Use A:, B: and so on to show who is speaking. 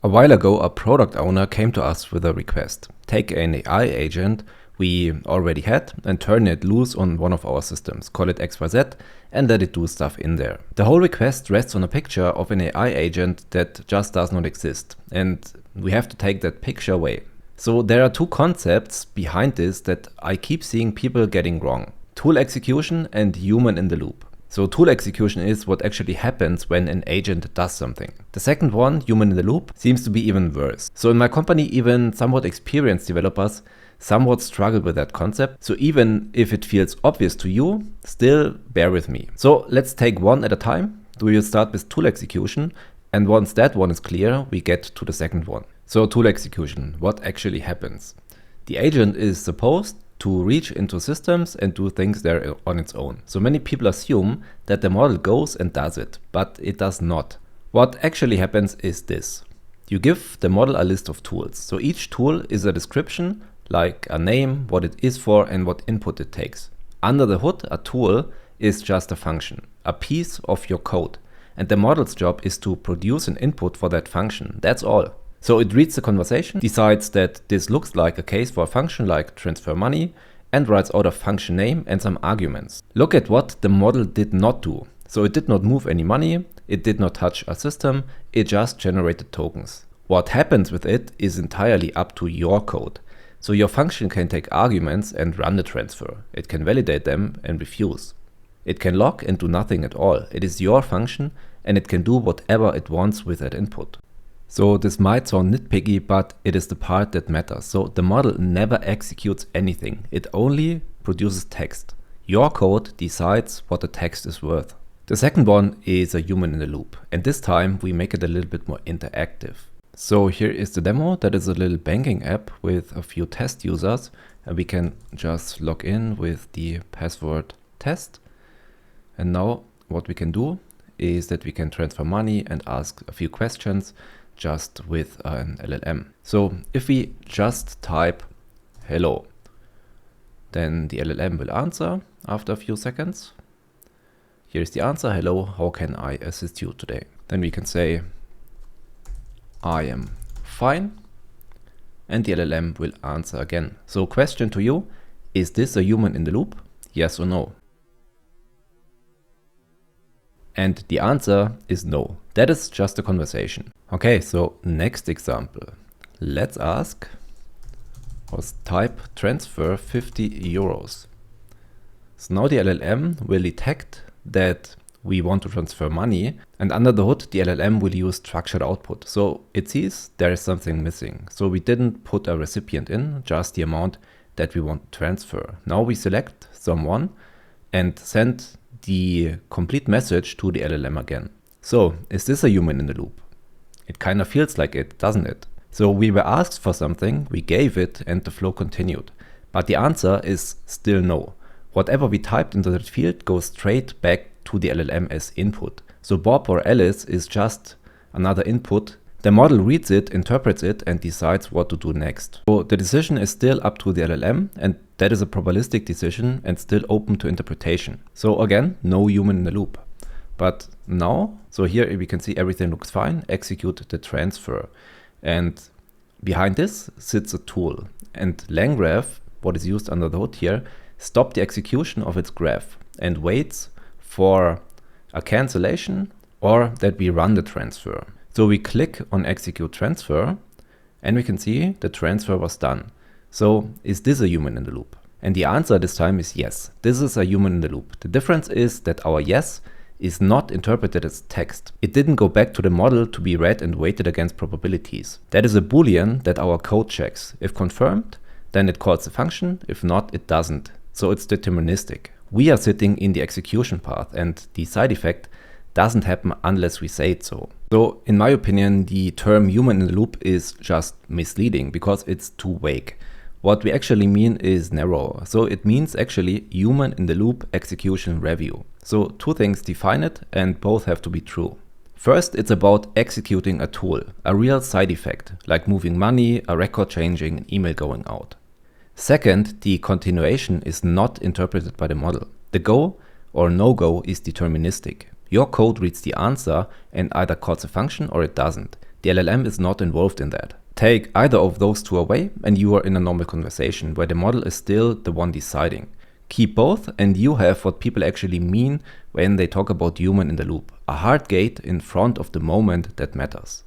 A: A while ago, a product owner came to us with a request. Take an AI agent we already had and turn it loose on one of our systems, call it XYZ, and let it do stuff in there. The whole request rests on a picture of an AI agent that just does not exist, and we have to take that picture away. So there are two concepts behind this that I keep seeing people getting wrong: tool execution and human in the loop. So tool execution is what actually happens when an agent does something. The second one, human in the loop, seems to be even worse. So in my company, even somewhat experienced developers somewhat struggle with that concept. So even if it feels obvious to you, still bear with me. So let's take one at a time. We will start with tool execution, and once that one is clear, we get to the second one. So tool execution, what actually happens? The agent is supposed to reach into systems and do things there on its own. So many people assume that the model goes and does it, but it does not. What actually happens is this. You give the model a list of tools. So each tool is a description, like a name, what it is for, and what input it takes. Under the hood, a tool is just a function, a piece of your code. And the model's job is to produce an input for that function. That's all. So it reads the conversation, decides that this looks like a case for a function like transfer money, and writes out a function name and some arguments. Look at what the model did not do. So it did not move any money, it did not touch a system, it just generated tokens. What happens with it is entirely up to your code. So your function can take arguments and run the transfer. It can validate them and refuse. It can log and do nothing at all. It is your function and it can do whatever it wants with that input. So this might sound nitpicky, but it is the part that matters. So the model never executes anything. It only produces text. Your code decides what the text is worth. The second one is a human in the loop. And this time we make it a little bit more interactive. So here is the demo. That is a little banking app with a few test users. And we can just log in with the password test. And now what we can do is that we can transfer money and ask a few questions just with an LLM. So if we just type hello, then the LLM will answer after a few seconds. Here is the answer: hello, how can I assist you today? Then we can say I am fine, and the LLM will answer again. So question to you: is this a human in the loop? Yes or no? And the answer is no. That is just a conversation. Okay, so next example. Let's ask, let's type transfer 50 euros. So now the LLM will detect that we want to transfer money, and under the hood the LLM will use structured output. So it sees there is something missing. So we didn't put a recipient in, just the amount that we want to transfer. Now we select someone and send the complete message to the LLM again. So is this a human in the loop? It kind of feels like it, doesn't it? So we were asked for something, we gave it, and the flow continued. But the answer is still no. Whatever we typed into that field goes straight back to the LLM as input. So Bob or Alice is just another input. The model reads it, interprets it, and decides what to do next. So the decision is still up to the LLM, and that is a probabilistic decision and still open to interpretation. So again, no human in the loop. But now, so here we can see everything looks fine, execute the transfer. And behind this sits a tool. And LangGraph, what is used under the hood here, stops the execution of its graph and waits for a cancellation or that we run the transfer. So we click on execute transfer and we can see the transfer was done. So is this a human in the loop? And the answer this time is yes. This is a human in the loop. The difference is that our yes is not interpreted as text. It didn't go back to the model to be read and weighted against probabilities. That is a boolean that our code checks. If confirmed, then it calls the function. If not, it doesn't. So it's deterministic. We are sitting in the execution path and the side effect doesn't happen unless we say it so. So in my opinion, the term human in the loop is just misleading because it's too vague. What we actually mean is narrower. So it means actually human in the loop execution review. So two things define it and both have to be true. First, it's about executing a tool, a real side effect, like moving money, a record changing, an email going out. Second, the continuation is not interpreted by the model. The go or no-go is deterministic. Your code reads the answer and either calls a function or it doesn't. The LLM is not involved in that. Take either of those two away and you are in a normal conversation where the model is still the one deciding. Keep both and you have what people actually mean when they talk about human in the loop. A hard gate in front of the moment that matters.